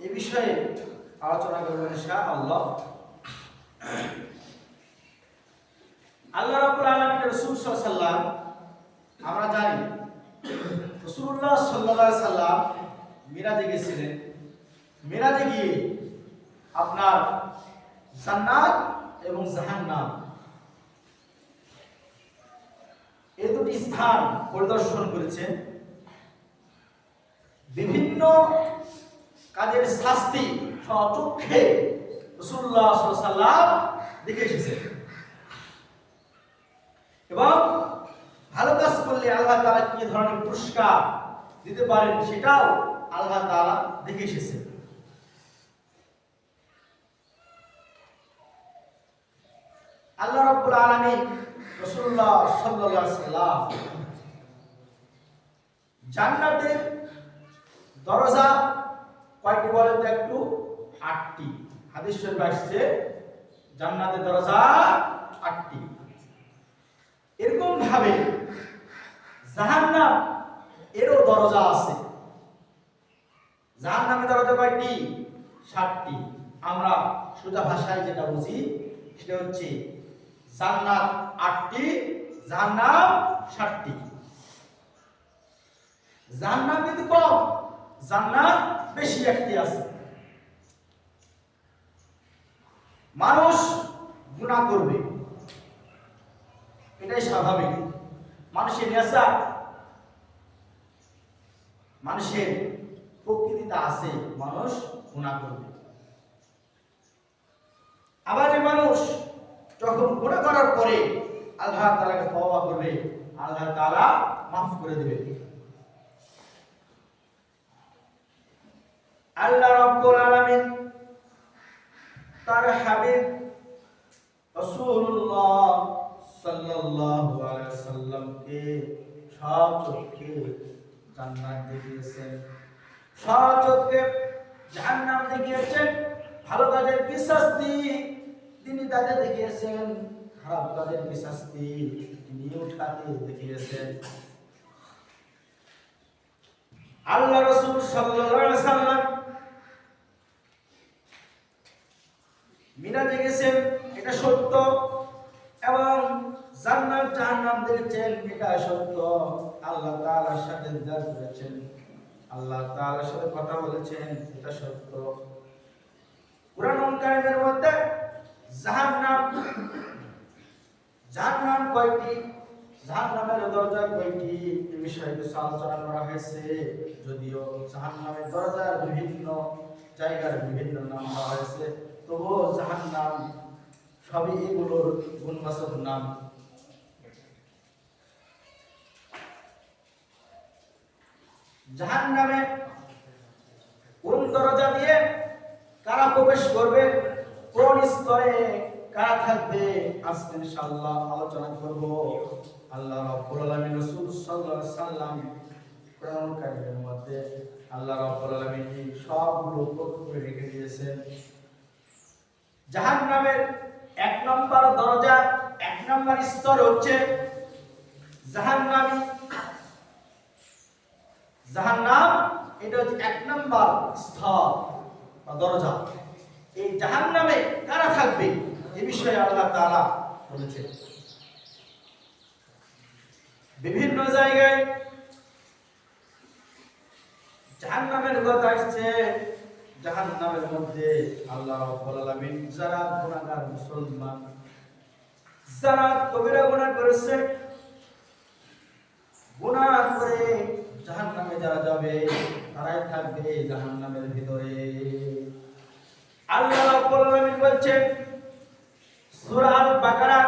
এই বিষয়ে আলোচনা করব ইনশাআল্লাহ। আল্লাহ রাব্বুল আলামিন রাসূল সাল্লাল্লাহু আলাইহি সাল্লাম, আমরা জানি রাসূলুল্লাহ সাল্লাল্লাহু আলাইহি সাল্লাম মিরাজে গিয়েছিলেন। মিরাজে গিয়ে আপনার জান্নাত এবং জাহান্নাম এই দুটি স্থান পরিদর্শন করেছেন। বিভিন্ন কাজের শাস্তি স্বচক্ষে রাসূলুল্লাহ সাল্লাল্লাহু আলাইহি সাল্লাম দেখে এসেছেন এবং ভালো কাজ করলে আল্লাহ তাআলা কি ধরনের পুরস্কার দিতে পারেন সেটাও আল্লাহ তাআলা দেখে এসেছেন। আল্লাহ রাব্বুল আলামিন রাসূলুল্লাহ সাল্লাল্লাহু আলাইহি সাল্লাম জান্নাতের দরজা কয়টি বলেন তো একটু? 8টি। হাদিস শরীফে আসছে জান্নাতের দরজা 8টি। এরকম ভাবে জাহান্নাম এরও দরজা আছে। জাহান্নামের দরজা কয়টি? 7টি। আমরা সোজা ভাষায় যেটা বুঝি সেটা হচ্ছে জান্নাত 8টি, জাহান্নাম 7টি। জাহান্নাম কিন্তু কম, জান্নাত বেশি একটি আছে। মানুষ গুনাহ করবে, এটাই স্বাভাবিক, মানুষের নেশা, মানুষের প্রকৃতিতে আছে মানুষ গুনাহ করবে। আবার এই মানুষ যখন গুনাহ করার পরে আল্লাহ তাআলাকে তওবা করবে, আল্লাহ তাআলা মাফ করে দেবে। আল্লাহ রাব্বুল আলামিন তার হাবিব রাসূলুল্লাহ সাল্লাল্লাহু আলাইহি ওয়াসাল্লামকে সচক্ষে জান্নাত দেখিয়েছেন, সচক্ষে জাহান্নাম দেখিয়েছেন। ভালো কাজের কি শাস্তি তিনি তাকে দেখিয়েছেন, খারাপ কাজের কি শাস্তি তিনি উঠাতে দেখিয়েছেন। আল্লাহ রাসূল সাল্লাল্লাহু আলাইহি ওয়াসাল্লাম মিরাজে গেছেন, এটা সত্য, এবং জান্নাত জাহান্নাম দেখেছেন, এটা সত্য। আল্লাহ তাআলার সাথে দেখা করেছেন, আল্লাহ তাআলার সাথে কথা বলেছেন, এটা সত্য। কুরআনুল কারীমের মধ্যে জাহান্নাম কয়টি, জাহান্নামের দরজা কয়টি এই বিষয়ে কিছু আলোচনা করা হয়েছে। যদিও জাহান্নামের দরজার বিভিন্ন জায়গার বিভিন্ন নাম দেওয়া হয়েছে, তবুও জাহান্নাম সবই এগুলোর গুণবাচক নাম। জাহান্নামে কোন দরজা দিয়ে কারা প্রবেশ করবে, কোন স্তরে কারা থাকবে, আজকে ইনশাআল্লাহ আলোচনা করব। আল্লাহ রাব্বুল আলামিন রাসূল সাল্লাল্লাহু আলাইহি সাল্লাম কোরআন কারীমের মধ্যে আল্লাহ রাব্বুল আলামিন এই সবগুলো করে রেখে দিয়েছেন। জাহান্নামের 1 নম্বর দরজা, 1 নম্বর স্তর হচ্ছে জাহান্নাম। এটা হচ্ছে 1 নম্বর স্তর বা দরজা। এই জাহান্নামে কারা থাকবে এই বিষয়ে আল্লাহ তাআলা বলেছেন। বিভিন্ন জায়গায় জাহান্নামের কথা আসছে। জাহান্নামের মধ্যে আল্লাহ রাব্বুল আলামিন যারা গুনাহগার মুসলমান, যারা কবিরা গুনাহ করেছে, গুনাহ করে জাহান্নামে যারা যাবে তারাই থাকবে জাহান্নামের ভিতরে। আল্লাহ রাব্বুল আলামিন বলছেন সূরা আল বাকারা